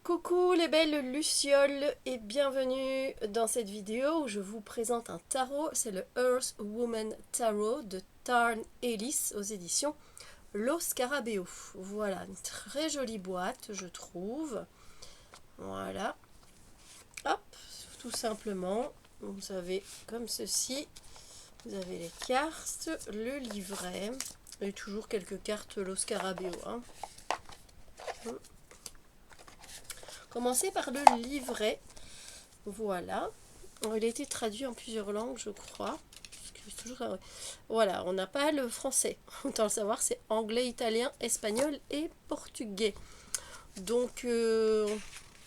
Coucou les belles lucioles et bienvenue dans cette vidéo où je vous présente un tarot. C'est le Earth Woman Tarot de Tarn Ellis aux éditions Lo Scarabeo. Voilà, une très jolie boîte je trouve. Voilà, hop, tout simplement, vous avez comme ceci, vous avez les cartes, le livret et toujours quelques cartes Lo Scarabeo. Commencez par le livret. Voilà. Il a été traduit en plusieurs langues, je crois. Voilà, on n'a pas le français. Autant le savoir, c'est anglais, italien, espagnol et portugais. Donc,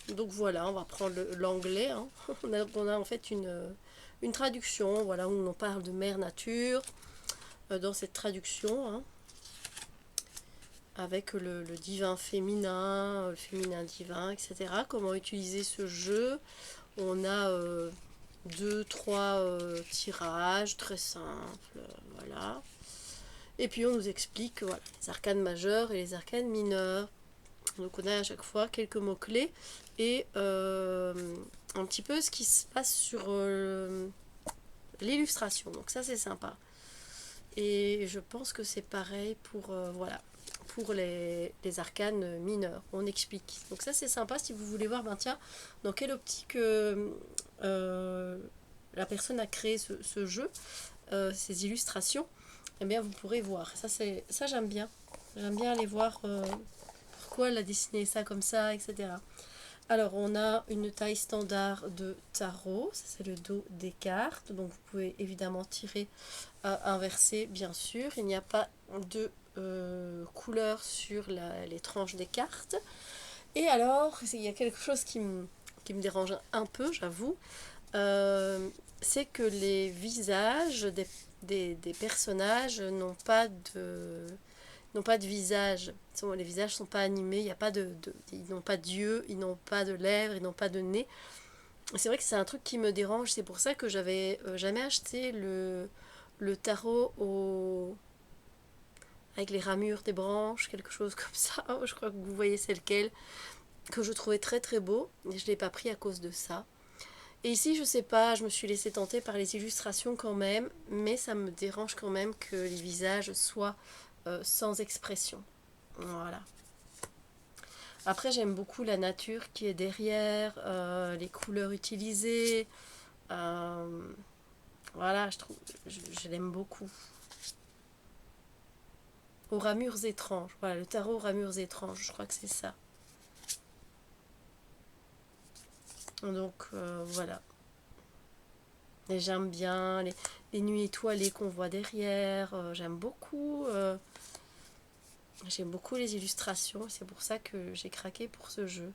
voilà, on va prendre l'anglais. Hein. On a en fait une traduction, voilà, où on parle de mère nature dans cette traduction. Hein, avec le divin féminin, le féminin divin, etc. Comment utiliser ce jeu. On a deux, trois tirages très simples, voilà. Et puis on nous explique voilà, les arcanes majeures et les arcanes mineures. Donc on a à chaque fois quelques mots-clés et un petit peu ce qui se passe sur l'illustration. Donc ça c'est sympa. Et je pense que c'est pareil pour, voilà, pour les arcanes mineurs. On explique. Donc ça c'est sympa si vous voulez voir, ben tiens, dans quelle optique la personne a créé ce jeu, ces illustrations, eh bien vous pourrez voir. Ça j'aime bien. J'aime bien aller voir pourquoi elle a dessiné ça comme ça, etc. Alors on a une taille standard de tarot, ça c'est le dos des cartes, donc vous pouvez évidemment tirer inversé bien sûr. Il n'y a pas de couleur sur les tranches des cartes. Et alors il y a quelque chose qui me dérange un peu, j'avoue. C'est que les visages des personnages n'ont pas de visage. Les visages ne sont pas animés, y a pas ils n'ont pas d'yeux, ils n'ont pas de lèvres, ils n'ont pas de nez. C'est vrai que c'est un truc qui me dérange, c'est pour ça que j'avais jamais acheté le tarot avec les ramures des branches, quelque chose comme ça. Je crois que vous voyez c'est lequel, que je trouvais très très beau, et je ne l'ai pas pris à cause de ça. Et ici, je sais pas, je me suis laissée tenter par les illustrations quand même, mais ça me dérange quand même que les visages soient sans expression. Voilà. Après, j'aime beaucoup la nature qui est derrière, les couleurs utilisées. euh, voilà, je l'aime beaucoup. Aux ramures étranges. Voilà, le tarot aux ramures étranges, je crois que c'est ça. Donc, voilà. Et j'aime bien les nuits étoilées qu'on voit derrière. J'aime beaucoup les illustrations. C'est pour ça que j'ai craqué pour ce jeu.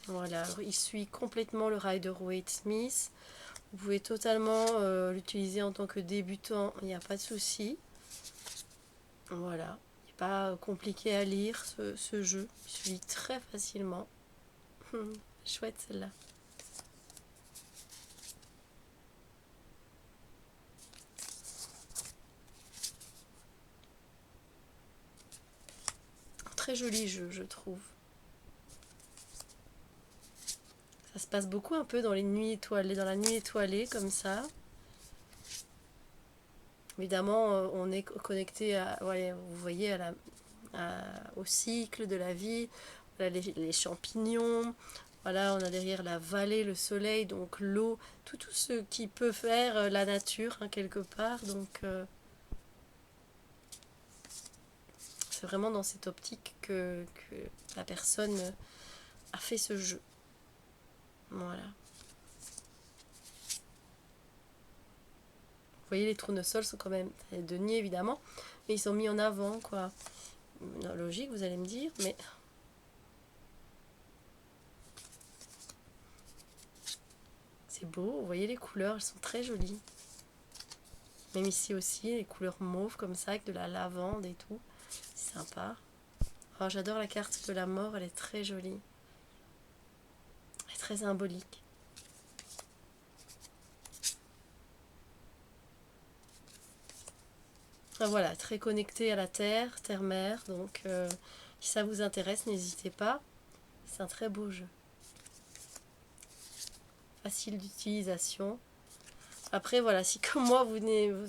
Voilà, alors, il suit complètement le Rider-Waite-Smith. Vous pouvez totalement l'utiliser en tant que débutant, il n'y a pas de souci. Voilà, il n'est pas compliqué à lire ce jeu. Il se lit très facilement. Chouette celle-là. Très joli jeu, je trouve. Ça se passe beaucoup un peu dans les nuits étoilées, dans la nuit étoilée comme ça. Évidemment, on est connecté à, voilà, vous voyez, au cycle de la vie, voilà, les champignons. Voilà, on a derrière la vallée, le soleil, donc l'eau, tout ce qui peut faire la nature, hein, quelque part. Donc, c'est vraiment dans cette optique que la personne a fait ce jeu. Voilà. Vous voyez, les tournesols sont quand même des deniers, évidemment, mais ils sont mis en avant, quoi. Non, logique, vous allez me dire, mais c'est beau. Vous voyez les couleurs, elles sont très jolies. Même ici aussi, les couleurs mauves comme ça, avec de la lavande et tout. C'est sympa. Oh, j'adore la carte de la mort, elle est très jolie. Elle est très symbolique. Ah, voilà, très connecté à la terre, terre-mère. Donc, si ça vous intéresse, n'hésitez pas. C'est un très beau jeu. Facile d'utilisation. Après, voilà, si comme moi,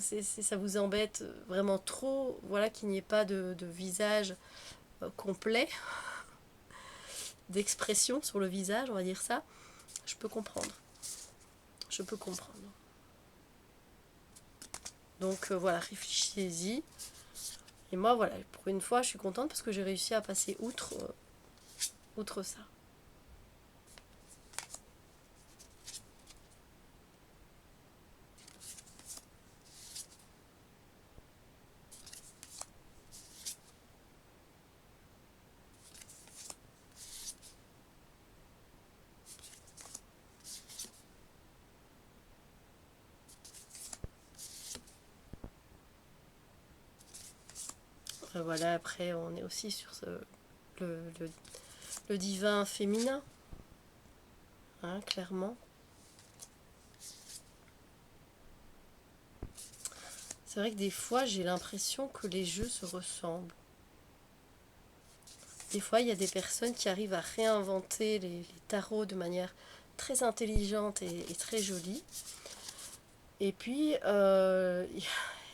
ça vous embête vraiment trop, voilà, qu'il n'y ait pas de visage complet, d'expression sur le visage, on va dire ça, je peux comprendre. Je peux comprendre. Donc voilà, réfléchissez-y. Et moi, voilà, pour une fois, je suis contente parce que j'ai réussi à passer outre ça. Voilà, après, on est aussi sur le divin féminin, hein, clairement. C'est vrai que des fois, j'ai l'impression que les jeux se ressemblent. Des fois, il y a des personnes qui arrivent à réinventer les tarots de manière très intelligente et très jolie. Et puis,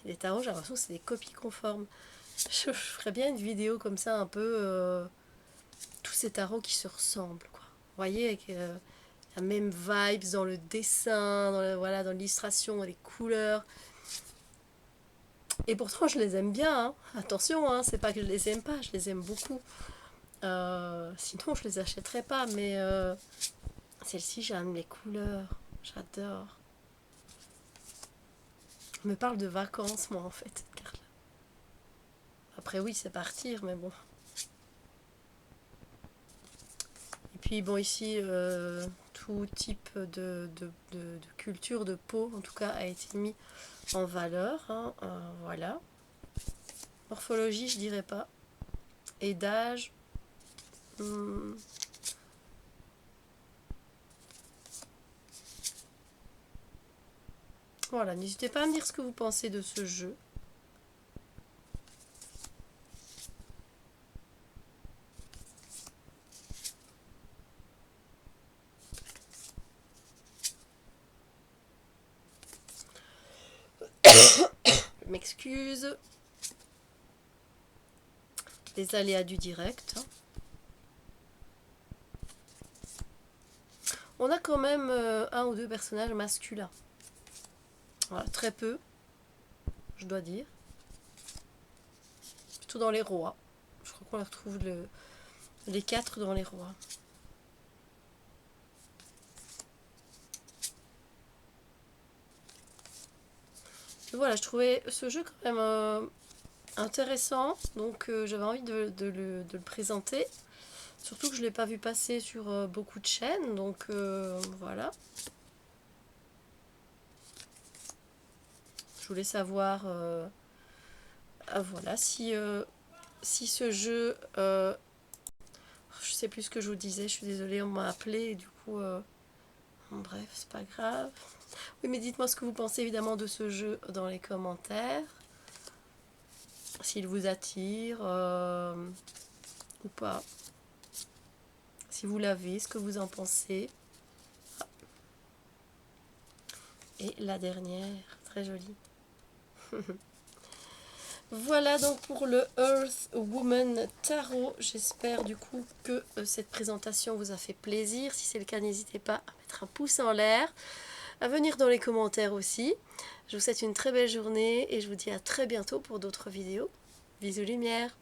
les tarots, j'ai l'impression que c'est des copies conformes. Je ferais bien une vidéo comme ça, un peu tous ces tarots qui se ressemblent, quoi. Vous voyez, avec la même vibes dans le dessin, voilà, dans l'illustration, les couleurs. Et pourtant, je les aime bien, hein. Attention, hein, c'est pas que je les aime pas, je les aime beaucoup. Sinon, je les achèterais pas, mais celle-ci, j'aime les couleurs, j'adore. On me parle de vacances, moi, en fait, Carla. Après, oui, c'est partir, mais bon. Et puis, bon, ici, tout type de culture de peau, en tout cas, a été mis en valeur. Hein, voilà. Morphologie, je dirais pas. Et d'âge. Voilà, n'hésitez pas à me dire ce que vous pensez de ce jeu. Je m'excuse. Les aléas du direct. On a quand même un ou deux personnages masculins. Voilà, très peu, je dois dire. Plutôt dans les rois. Je crois qu'on les retrouve les 4 dans les rois. Et voilà, je trouvais ce jeu quand même intéressant. Donc j'avais envie de le présenter. Surtout que je ne l'ai pas vu passer sur beaucoup de chaînes. Donc voilà. Je voulais savoir voilà, si ce jeu... je sais plus ce que je vous disais. Je suis désolée, on m'a appelé. Et du coup... bref, c'est pas grave. Oui, mais dites-moi ce que vous pensez évidemment de ce jeu dans les commentaires. S'il vous attire ou pas. Si vous l'avez, ce que vous en pensez. Et la dernière, très jolie. Voilà donc pour le Earth Woman Tarot. J'espère du coup que cette présentation vous a fait plaisir. Si c'est le cas, n'hésitez pas à mettre un pouce en l'air, à venir dans les commentaires aussi. Je vous souhaite une très belle journée et je vous dis à très bientôt pour d'autres vidéos. Bisous lumière.